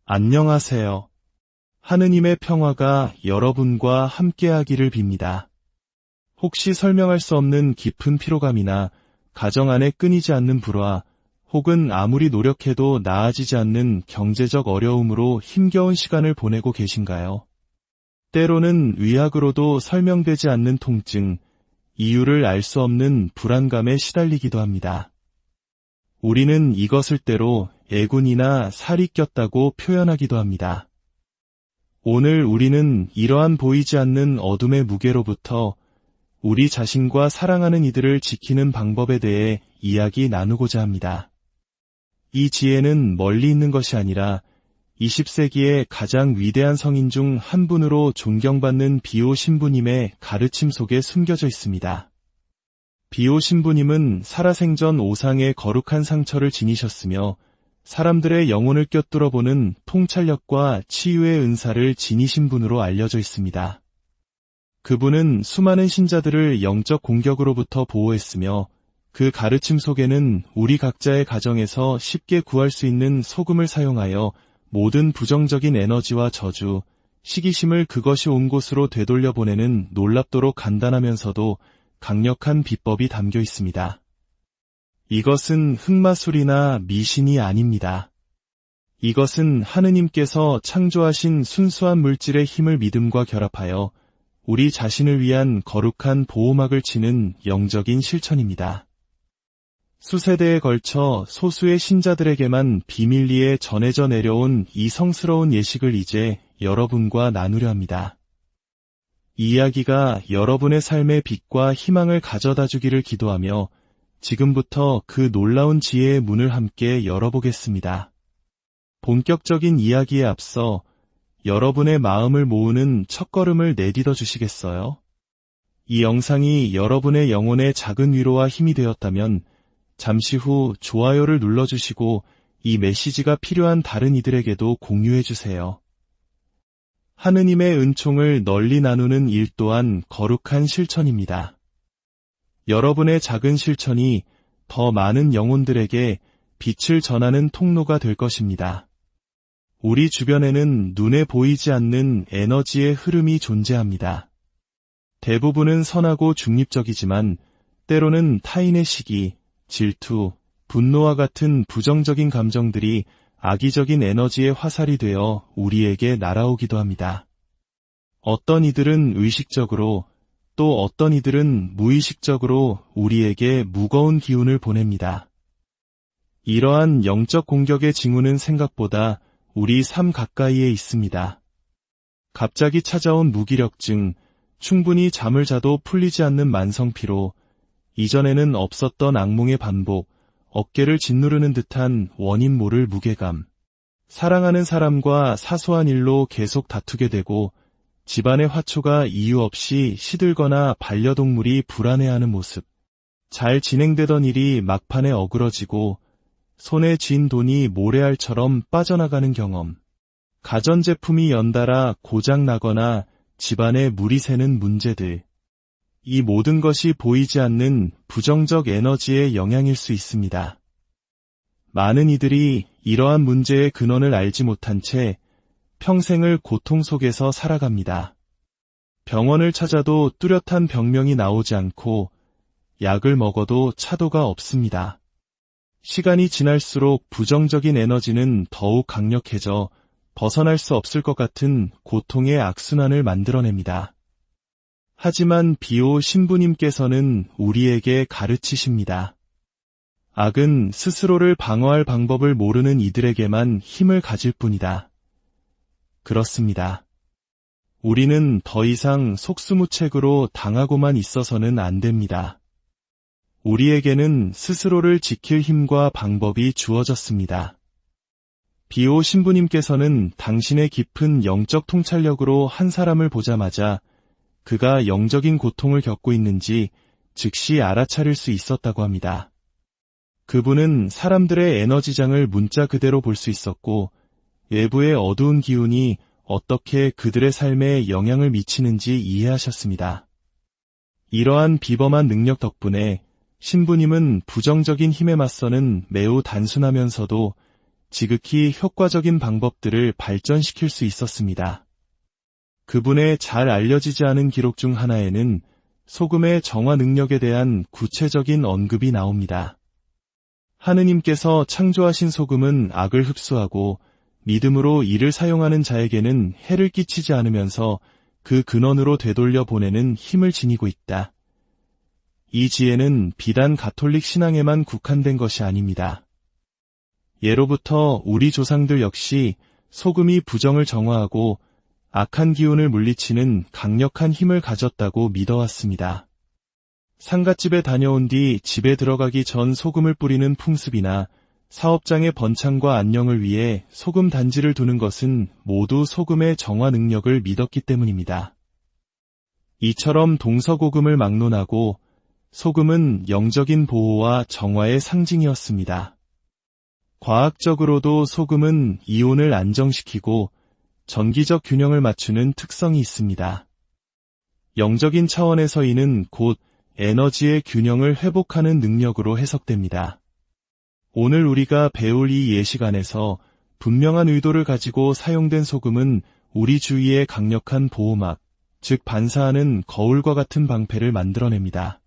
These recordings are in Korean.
안녕하세요. 하느님의 평화가 여러분과 함께하기를 빕니다. 혹시 설명할 수 없는 깊은 피로감이나 가정 안에 끊이지 않는 불화, 혹은 아무리 노력해도 나아지지 않는 경제적 어려움으로 힘겨운 시간을 보내고 계신가요? 때로는 의학으로도 설명되지 않는 통증, 이유를 알 수 없는 불안감에 시달리기도 합니다. 우리는 이것을 때로 애군이나 살이 꼈다고 표현하기도 합니다. 오늘 우리는 이러한 보이지 않는 어둠의 무게로부터 우리 자신과 사랑하는 이들을 지키는 방법에 대해 이야기 나누고자 합니다. 이 지혜는 멀리 있는 것이 아니라 20세기의 가장 위대한 성인 중 한 분으로 존경받는 비오 신부님의 가르침 속에 숨겨져 있습니다. 비오 신부님은 살아생전 오상의 거룩한 상처를 지니셨으며 사람들의 영혼을 꿰뚫어보는 통찰력과 치유의 은사를 지니신 분으로 알려져 있습니다. 그분은 수많은 신자들을 영적 공격으로부터 보호했으며 그 가르침 속에는 우리 각자의 가정에서 쉽게 구할 수 있는 소금을 사용하여 모든 부정적인 에너지와 저주, 시기심을 그것이 온 곳으로 되돌려 보내는 놀랍도록 간단하면서도 강력한 비법이 담겨 있습니다. 이것은 흑마술이나 미신이 아닙니다. 이것은 하느님께서 창조하신 순수한 물질의 힘을 믿음과 결합하여 우리 자신을 위한 거룩한 보호막을 치는 영적인 실천입니다. 수세대에 걸쳐 소수의 신자들에게만 비밀리에 전해져 내려온 이 성스러운 예식을 이제 여러분과 나누려 합니다. 이 이야기가 여러분의 삶의 빛과 희망을 가져다 주기를 기도하며 지금부터 그 놀라운 지혜의 문을 함께 열어보겠습니다. 본격적인 이야기에 앞서 여러분의 마음을 모으는 첫걸음을 내딛어 주시겠어요? 이 영상이 여러분의 영혼의 작은 위로와 힘이 되었다면 잠시 후 좋아요를 눌러주시고 이 메시지가 필요한 다른 이들에게도 공유해주세요. 하느님의 은총을 널리 나누는 일 또한 거룩한 실천입니다. 여러분의 작은 실천이 더 많은 영혼들에게 빛을 전하는 통로가 될 것입니다. 우리 주변에는 눈에 보이지 않는 에너지의 흐름이 존재합니다. 대부분은 선하고 중립적이지만 때로는 타인의 시기, 질투, 분노와 같은 부정적인 감정들이 악의적인 에너지의 화살이 되어 우리에게 날아오기도 합니다. 어떤 이들은 의식적으로 또 어떤 이들은 무의식적으로 우리에게 무거운 기운을 보냅니다. 이러한 영적 공격의 징후는 생각보다 우리 삶 가까이에 있습니다. 갑자기 찾아온 무기력증, 충분히 잠을 자도 풀리지 않는 만성피로, 이전에는 없었던 악몽의 반복, 어깨를 짓누르는 듯한 원인 모를 무게감, 사랑하는 사람과 사소한 일로 계속 다투게 되고 집안의 화초가 이유 없이 시들거나 반려동물이 불안해하는 모습, 잘 진행되던 일이 막판에 어그러지고 손에 쥔 돈이 모래알처럼 빠져나가는 경험, 가전제품이 연달아 고장나거나 집안에 물이 새는 문제들, 이 모든 것이 보이지 않는 부정적 에너지의 영향일 수 있습니다. 많은 이들이 이러한 문제의 근원을 알지 못한 채 평생을 고통 속에서 살아갑니다. 병원을 찾아도 뚜렷한 병명이 나오지 않고 약을 먹어도 차도가 없습니다. 시간이 지날수록 부정적인 에너지는 더욱 강력해져 벗어날 수 없을 것 같은 고통의 악순환을 만들어냅니다. 하지만 비오 신부님께서는 우리에게 가르치십니다. 악은 스스로를 방어할 방법을 모르는 이들에게만 힘을 가질 뿐이다. 그렇습니다. 우리는 더 이상 속수무책으로 당하고만 있어서는 안 됩니다. 우리에게는 스스로를 지킬 힘과 방법이 주어졌습니다. 비오 신부님께서는 당신의 깊은 영적 통찰력으로 한 사람을 보자마자 그가 영적인 고통을 겪고 있는지 즉시 알아차릴 수 있었다고 합니다. 그분은 사람들의 에너지장을 문자 그대로 볼 수 있었고 외부의 어두운 기운이 어떻게 그들의 삶에 영향을 미치는지 이해하셨습니다. 이러한 비범한 능력 덕분에 신부님은 부정적인 힘에 맞서는 매우 단순하면서도 지극히 효과적인 방법들을 발전시킬 수 있었습니다. 그분의 잘 알려지지 않은 기록 중 하나에는 소금의 정화 능력에 대한 구체적인 언급이 나옵니다. 하느님께서 창조하신 소금은 악을 흡수하고 믿음으로 이를 사용하는 자에게는 해를 끼치지 않으면서 그 근원으로 되돌려 보내는 힘을 지니고 있다. 이 지혜는 비단 가톨릭 신앙에만 국한된 것이 아닙니다. 예로부터 우리 조상들 역시 소금이 부정을 정화하고 악한 기운을 물리치는 강력한 힘을 가졌다고 믿어왔습니다. 상갓집에 다녀온 뒤 집에 들어가기 전 소금을 뿌리는 풍습이나 사업장의 번창과 안녕을 위해 소금 단지를 두는 것은 모두 소금의 정화 능력을 믿었기 때문입니다. 이처럼 동서고금을 막론하고 소금은 영적인 보호와 정화의 상징이었습니다. 과학적으로도 소금은 이온을 안정시키고 전기적 균형을 맞추는 특성이 있습니다. 영적인 차원에서 이는 곧 에너지의 균형을 회복하는 능력으로 해석됩니다. 오늘 우리가 배울 이 예식 안에서 분명한 의도를 가지고 사용된 소금은 우리 주위에 강력한 보호막, 즉 반사하는 거울과 같은 방패를 만들어냅니다.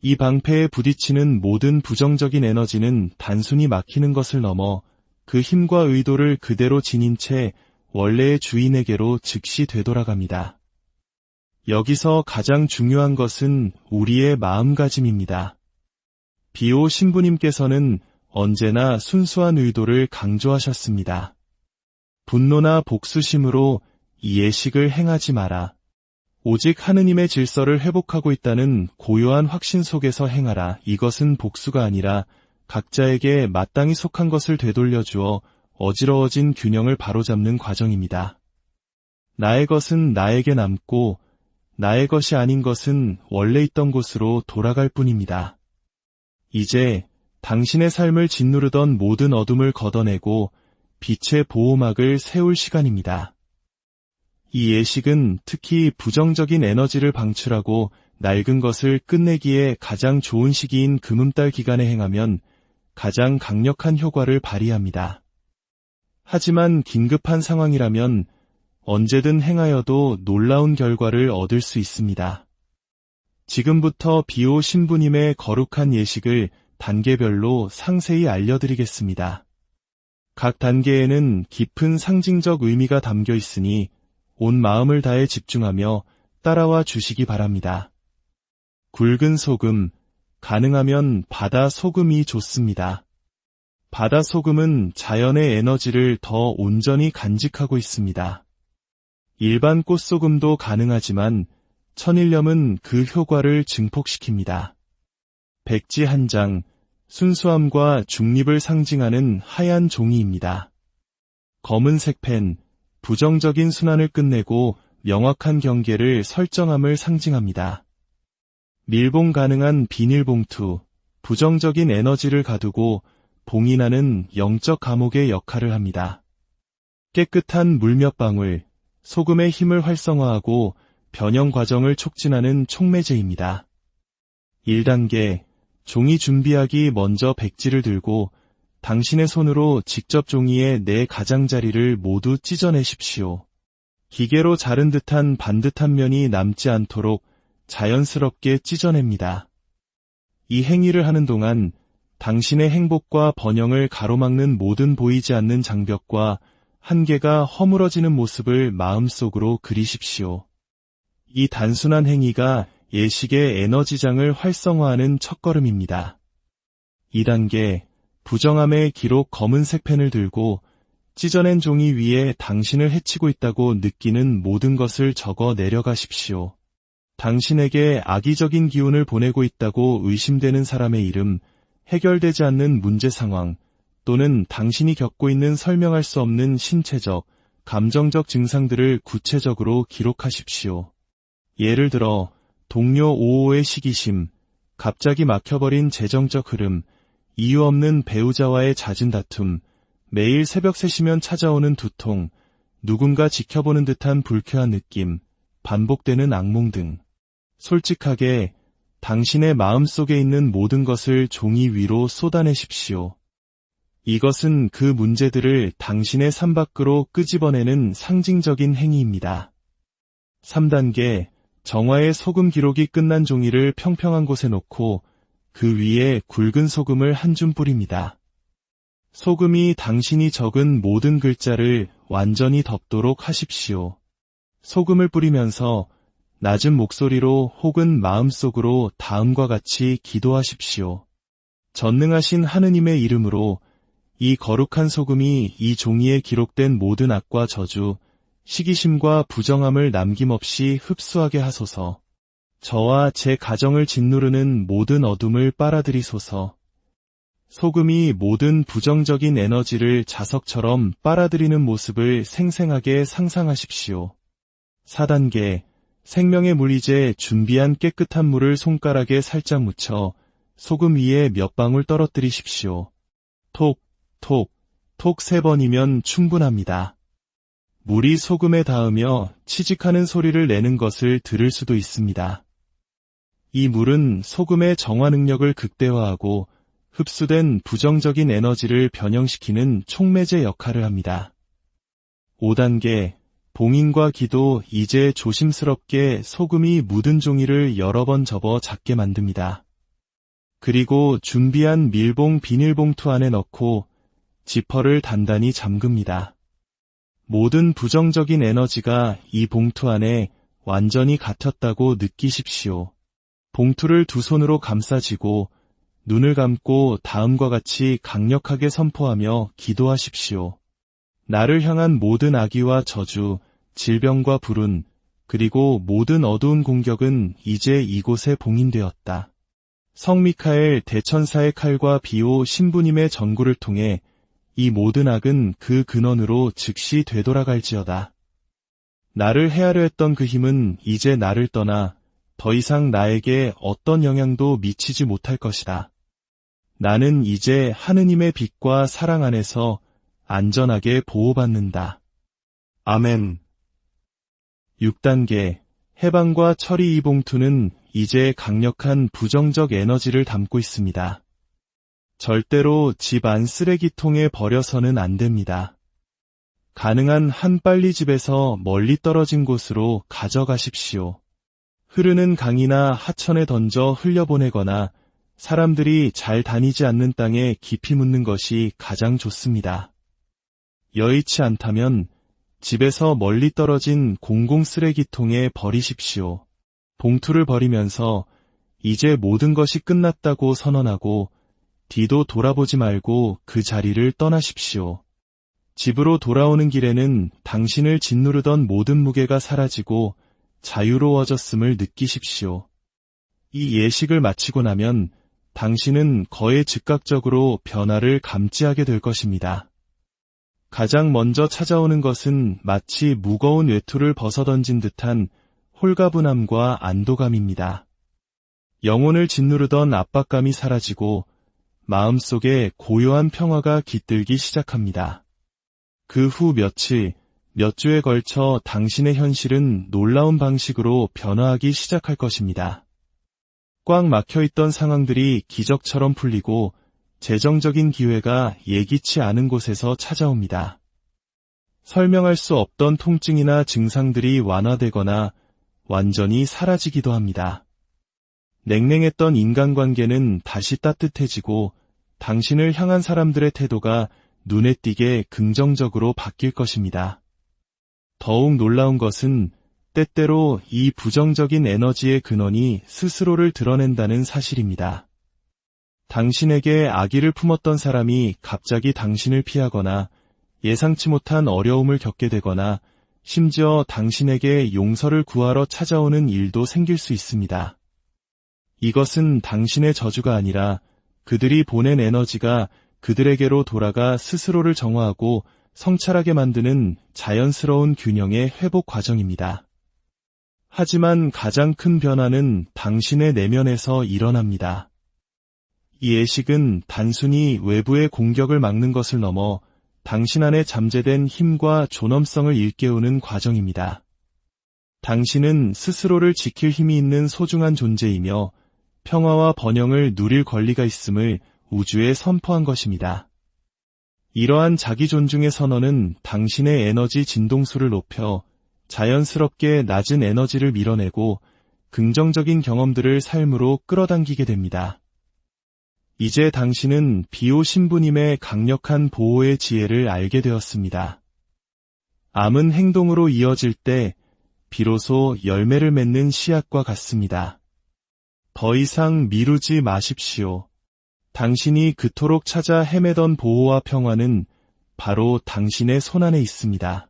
이 방패에 부딪히는 모든 부정적인 에너지는 단순히 막히는 것을 넘어 그 힘과 의도를 그대로 지닌 채 원래의 주인에게로 즉시 되돌아갑니다. 여기서 가장 중요한 것은 우리의 마음가짐입니다. 비오 신부님께서는 언제나 순수한 의도를 강조하셨습니다. 분노나 복수심으로 이 예식을 행하지 마라. 오직 하느님의 질서를 회복하고 있다는 고요한 확신 속에서 행하라. 이것은 복수가 아니라 각자에게 마땅히 속한 것을 되돌려주어 어지러워진 균형을 바로잡는 과정입니다. 나의 것은 나에게 남고 나의 것이 아닌 것은 원래 있던 곳으로 돌아갈 뿐입니다. 이제 당신의 삶을 짓누르던 모든 어둠을 걷어내고 빛의 보호막을 세울 시간입니다. 이 예식은 특히 부정적인 에너지를 방출하고 낡은 것을 끝내기에 가장 좋은 시기인 금음달 기간에 행하면 가장 강력한 효과를 발휘합니다. 하지만 긴급한 상황이라면 언제든 행하여도 놀라운 결과를 얻을 수 있습니다. 지금부터 비오 신부님의 거룩한 예식을 단계별로 상세히 알려드리겠습니다. 각 단계에는 깊은 상징적 의미가 담겨 있으니 온 마음을 다해 집중하며 따라와 주시기 바랍니다. 굵은 소금, 가능하면 바다 소금이 좋습니다. 바다 소금은 자연의 에너지를 더 온전히 간직하고 있습니다. 일반 꽃소금도 가능하지만 천일염은 그 효과를 증폭시킵니다. 백지 한 장, 순수함과 중립을 상징하는 하얀 종이입니다. 검은색 펜, 부정적인 순환을 끝내고 명확한 경계를 설정함을 상징합니다. 밀봉 가능한 비닐봉투, 부정적인 에너지를 가두고 봉인하는 영적 감옥의 역할을 합니다. 깨끗한 물 몇 방울, 소금의 힘을 활성화하고 변형 과정을 촉진하는 촉매제입니다. 1단계, 종이 준비하기. 먼저 백지를 들고 당신의 손으로 직접 종이의 네 가장자리를 모두 찢어내십시오. 기계로 자른 듯한 반듯한 면이 남지 않도록 자연스럽게 찢어냅니다. 이 행위를 하는 동안 당신의 행복과 번영을 가로막는 모든 보이지 않는 장벽과 한계가 허물어지는 모습을 마음속으로 그리십시오. 이 단순한 행위가 예식의 에너지장을 활성화하는 첫걸음입니다. 2단계, 부정함의 기록. 검은색 펜을 들고 찢어낸 종이 위에 당신을 해치고 있다고 느끼는 모든 것을 적어 내려가십시오. 당신에게 악의적인 기운을 보내고 있다고 의심되는 사람의 이름, 해결되지 않는 문제 상황, 또는 당신이 겪고 있는 설명할 수 없는 신체적, 감정적 증상들을 구체적으로 기록하십시오. 예를 들어 동료 5호의 시기심, 갑자기 막혀버린 재정적 흐름, 이유 없는 배우자와의 잦은 다툼, 매일 새벽 3시면 찾아오는 두통, 누군가 지켜보는 듯한 불쾌한 느낌, 반복되는 악몽 등. 솔직하게 당신의 마음속에 있는 모든 것을 종이 위로 쏟아내십시오. 이것은 그 문제들을 당신의 삶 밖으로 끄집어내는 상징적인 행위입니다. 3단계, 정화의 소금 기록이 끝난 종이를 평평한 곳에 놓고 그 위에 굵은 소금을 한 줌 뿌립니다. 소금이 당신이 적은 모든 글자를 완전히 덮도록 하십시오. 소금을 뿌리면서 낮은 목소리로 혹은 마음속으로 다음과 같이 기도하십시오. 전능하신 하느님의 이름으로 이 거룩한 소금이 이 종이에 기록된 모든 악과 저주, 시기심과 부정함을 남김없이 흡수하게 하소서. 저와 제 가정을 짓누르는 모든 어둠을 빨아들이소서. 소금이 모든 부정적인 에너지를 자석처럼 빨아들이는 모습을 생생하게 상상하십시오. 4단계, 생명의 물이제 준비한 깨끗한 물을 손가락에 살짝 묻혀 소금 위에 몇 방울 떨어뜨리십시오. 톡, 톡, 톡 3번이면 충분합니다. 물이 소금에 닿으며 치직하는 소리를 내는 것을 들을 수도 있습니다. 이 물은 소금의 정화 능력을 극대화하고 흡수된 부정적인 에너지를 변형시키는 촉매제 역할을 합니다. 5단계, 봉인과 기도. 이제 조심스럽게 소금이 묻은 종이를 여러 번 접어 작게 만듭니다. 그리고 준비한 밀봉 비닐봉투 안에 넣고 지퍼를 단단히 잠급니다. 모든 부정적인 에너지가 이 봉투 안에 완전히 갇혔다고 느끼십시오. 봉투를 두 손으로 감싸쥐고 눈을 감고 다음과 같이 강력하게 선포하며 기도하십시오. 나를 향한 모든 악의와 저주, 질병과 불운, 그리고 모든 어두운 공격은 이제 이곳에 봉인되었다. 성 미카엘 대천사의 칼과 비오 신부님의 전구를 통해 이 모든 악은 그 근원으로 즉시 되돌아갈지어다. 나를 헤아려 했던 그 힘은 이제 나를 떠나 더 이상 나에게 어떤 영향도 미치지 못할 것이다. 나는 이제 하느님의 빛과 사랑 안에서 안전하게 보호받는다. 아멘. 6단계, 해방과 처리. 이 봉투는 이제 강력한 부정적 에너지를 담고 있습니다. 절대로 집 안 쓰레기통에 버려서는 안 됩니다. 가능한 한 빨리 집에서 멀리 떨어진 곳으로 가져가십시오. 흐르는 강이나 하천에 던져 흘려보내거나 사람들이 잘 다니지 않는 땅에 깊이 묻는 것이 가장 좋습니다. 여의치 않다면 집에서 멀리 떨어진 공공 쓰레기통에 버리십시오. 봉투를 버리면서 이제 모든 것이 끝났다고 선언하고 뒤도 돌아보지 말고 그 자리를 떠나십시오. 집으로 돌아오는 길에는 당신을 짓누르던 모든 무게가 사라지고 자유로워졌음을 느끼십시오. 이 예식을 마치고 나면 당신은 거의 즉각적으로 변화를 감지하게 될 것입니다. 가장 먼저 찾아오는 것은 마치 무거운 외투를 벗어던진 듯한 홀가분함과 안도감입니다. 영혼을 짓누르던 압박감이 사라지고 마음속에 고요한 평화가 깃들기 시작합니다. 그 후 며칠, 몇 주에 걸쳐 당신의 현실은 놀라운 방식으로 변화하기 시작할 것입니다. 꽉 막혀있던 상황들이 기적처럼 풀리고 재정적인 기회가 예기치 않은 곳에서 찾아옵니다. 설명할 수 없던 통증이나 증상들이 완화되거나 완전히 사라지기도 합니다. 냉랭했던 인간관계는 다시 따뜻해지고 당신을 향한 사람들의 태도가 눈에 띄게 긍정적으로 바뀔 것입니다. 더욱 놀라운 것은 때때로 이 부정적인 에너지의 근원이 스스로를 드러낸다는 사실입니다. 당신에게 악의를 품었던 사람이 갑자기 당신을 피하거나 예상치 못한 어려움을 겪게 되거나 심지어 당신에게 용서를 구하러 찾아오는 일도 생길 수 있습니다. 이것은 당신의 저주가 아니라 그들이 보낸 에너지가 그들에게로 돌아가 스스로를 정화하고 성찰하게 만드는 자연스러운 균형의 회복 과정입니다. 하지만 가장 큰 변화는 당신의 내면에서 일어납니다. 이 예식은 단순히 외부의 공격을 막는 것을 넘어 당신 안에 잠재된 힘과 존엄성을 일깨우는 과정입니다. 당신은 스스로를 지킬 힘이 있는 소중한 존재이며 평화와 번영을 누릴 권리가 있음을 우주에 선포한 것입니다. 이러한 자기 존중의 선언은 당신의 에너지 진동수를 높여 자연스럽게 낮은 에너지를 밀어내고 긍정적인 경험들을 삶으로 끌어당기게 됩니다. 이제 당신은 비오 신부님의 강력한 보호의 지혜를 알게 되었습니다. 암은 행동으로 이어질 때 비로소 열매를 맺는 씨앗과 같습니다. 더 이상 미루지 마십시오. 당신이 그토록 찾아 헤매던 보호와 평화는 바로 당신의 손안에 있습니다.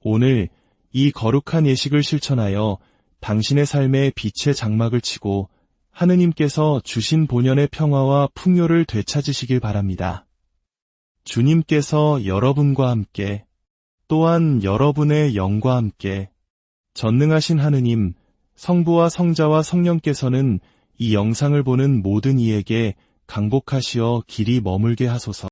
오늘 이 거룩한 예식을 실천하여 당신의 삶에 빛의 장막을 치고 하느님께서 주신 본연의 평화와 풍요를 되찾으시길 바랍니다. 주님께서 여러분과 함께, 또한 여러분의 영과 함께, 전능하신 하느님, 성부와 성자와 성령께서는 이 영상을 보는 모든 이에게 강복하시어 길이 머물게 하소서.